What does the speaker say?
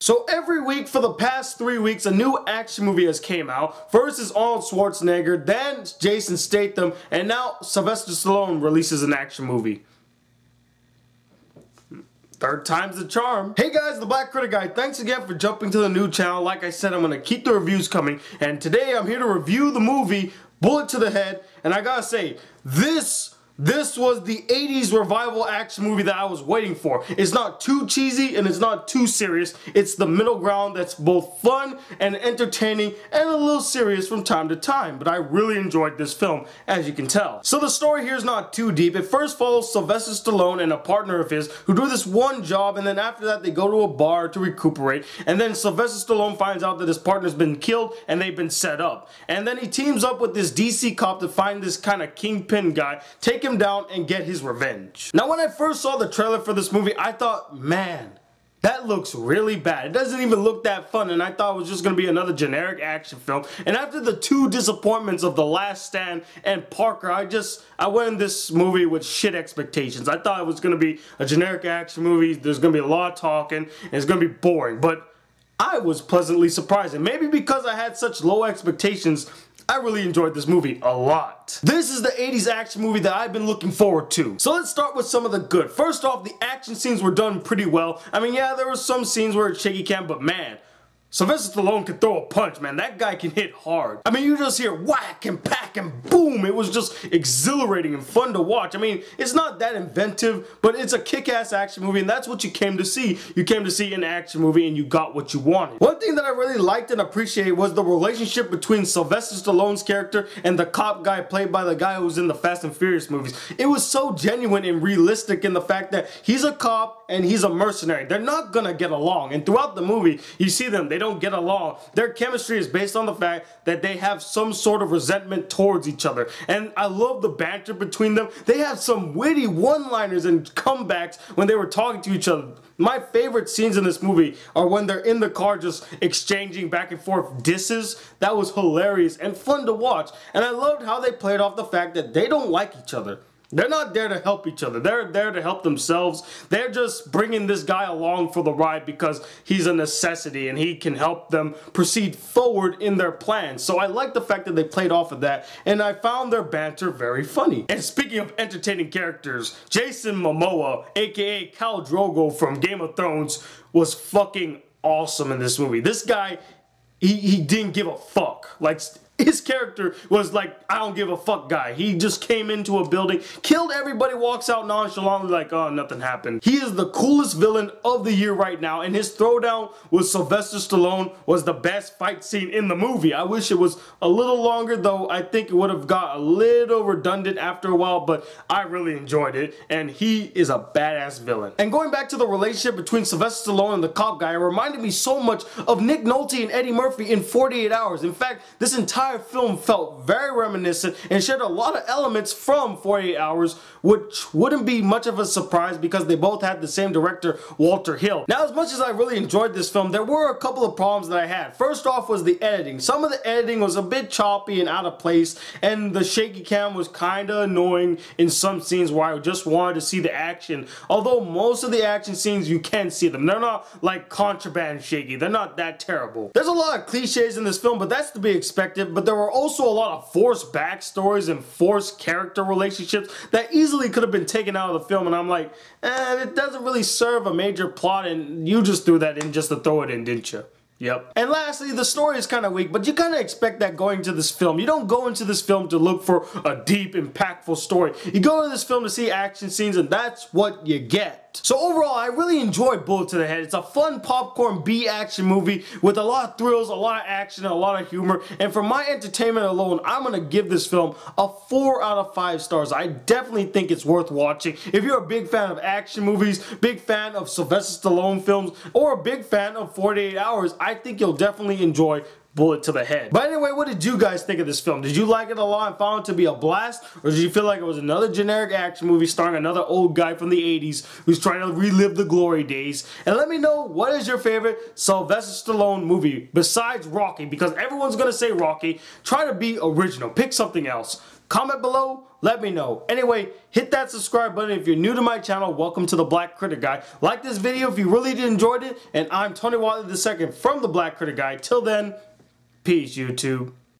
So every week for the past 3 weeks, a new action movie has came out. First is Arnold Schwarzenegger, then Jason Statham, and now Sylvester Stallone releases an action movie. Third time's the charm. Hey guys, the Black Critic Guy. Thanks again for jumping to the new channel. Like I said, I'm gonna keep the reviews coming, and today I'm here to review the movie Bullet to the Head. And I gotta say, this was the 80s revival action movie that I was waiting for. It's not too cheesy and it's not too serious. It's the middle ground that's both fun and entertaining and a little serious from time to time. But I really enjoyed this film, as you can tell. So the story here is not too deep. It first follows Sylvester Stallone and a partner of his who do this one job, and then after that they go to a bar to recuperate, and then Sylvester Stallone finds out that his partner's been killed and they've been set up. And then he teams up with this DC cop to find this kind of kingpin guy, take him down and get his revenge. Now when I first saw the trailer for this movie, I thought, man, that looks really bad. It doesn't even look that fun, and I thought it was just gonna be another generic action film. And after the two disappointments of The Last Stand and Parker, I went in this movie with shit expectations. I thought it was gonna be a generic action movie, there's gonna be a lot of talking, and it's gonna be boring. But I was pleasantly surprised, and maybe because I had such low expectations, I really enjoyed this movie a lot. This is the 80s action movie that I've been looking forward to. So let's start with some of the good. First off, the action scenes were done pretty well. I mean, yeah, there were some scenes where it's shaky cam, but man, Sylvester Stallone can throw a punch, man. That guy can hit hard. I mean, you just hear whack and pack and boom. It was just exhilarating and fun to watch. I mean, it's not that inventive, but it's a kick-ass action movie, and that's what you came to see. You came to see an action movie, and you got what you wanted. One thing that I really liked and appreciated was the relationship between Sylvester Stallone's character and the cop guy played by the guy who was in the Fast and Furious movies. It was so genuine and realistic in the fact that he's a cop and he's a mercenary. They're not gonna get along, and throughout the movie, you see them, they don't get along. Their chemistry is based on the fact that they have some sort of resentment towards each other, and I love the banter between them. They have some witty one-liners and comebacks when they were talking to each other. My favorite scenes in this movie are when they're in the car just exchanging back and forth disses. That was hilarious and fun to watch, and I loved how they played off the fact that they don't like each other. They're not there to help each other. They're there to help themselves. They're just bringing this guy along for the ride because he's a necessity and he can help them proceed forward in their plans. So I like the fact that they played off of that, and I found their banter very funny. And speaking of entertaining characters, Jason Momoa, aka Khal Drogo from Game of Thrones, was fucking awesome in this movie. This guy, he didn't give a fuck. Like, his character was like, I don't give a fuck guy. He just came into a building, killed everybody, walks out nonchalantly like, oh, nothing happened. He is the coolest villain of the year right now, and his throwdown with Sylvester Stallone was the best fight scene in the movie. I wish it was a little longer, though. I think it would have got a little redundant after a while, but I really enjoyed it, and he is a badass villain. And going back to the relationship between Sylvester Stallone and the cop guy, it reminded me so much of Nick Nolte and Eddie Murphy in 48 Hours. In fact, this entire film felt very reminiscent and shared a lot of elements from 48 Hours, which wouldn't be much of a surprise because they both had the same director, Walter Hill. Now, as much as I really enjoyed this film, there were a couple of problems that I had. First off was the editing. Some of the editing was a bit choppy and out of place, and the shaky cam was kinda annoying in some scenes where I just wanted to see the action. Although most of the action scenes, you can see them. They're not like Contraband shaky. They're not that terrible. There's a lot of cliches in this film, but that's to be expected. But there were also a lot of forced backstories and forced character relationships that easily could have been taken out of the film, and I'm like, it doesn't really serve a major plot, and you just threw that in just to throw it in, didn't you? Yep. And lastly, the story is kind of weak, but you kind of expect that going to this film. You don't go into this film to look for a deep, impactful story. You go to this film to see action scenes, and that's what you get. So overall, I really enjoyed Bullet to the Head. It's a fun popcorn B-action movie with a lot of thrills, a lot of action, and a lot of humor. And for my entertainment alone, I'm going to give this film a 4 out of 5 stars. I definitely think it's worth watching. If you're a big fan of action movies, big fan of Sylvester Stallone films, or a big fan of 48 Hours, I think you'll definitely enjoy Bullet to the Head. But anyway, what did you guys think of this film? Did you like it a lot and found it to be a blast? Or did you feel like it was another generic action movie starring another old guy from the 80s who's trying to relive the glory days? And let me know, what is your favorite Sylvester Stallone movie besides Rocky? Because everyone's gonna say Rocky. Try to be original. Pick something else. Comment below, let me know. Anyway, hit that subscribe button if you're new to my channel. Welcome to The Black Critic Guy. Like this video if you really enjoyed it, and I'm Tony Whatley II from The Black Critic Guy. Till then, peace, YouTube.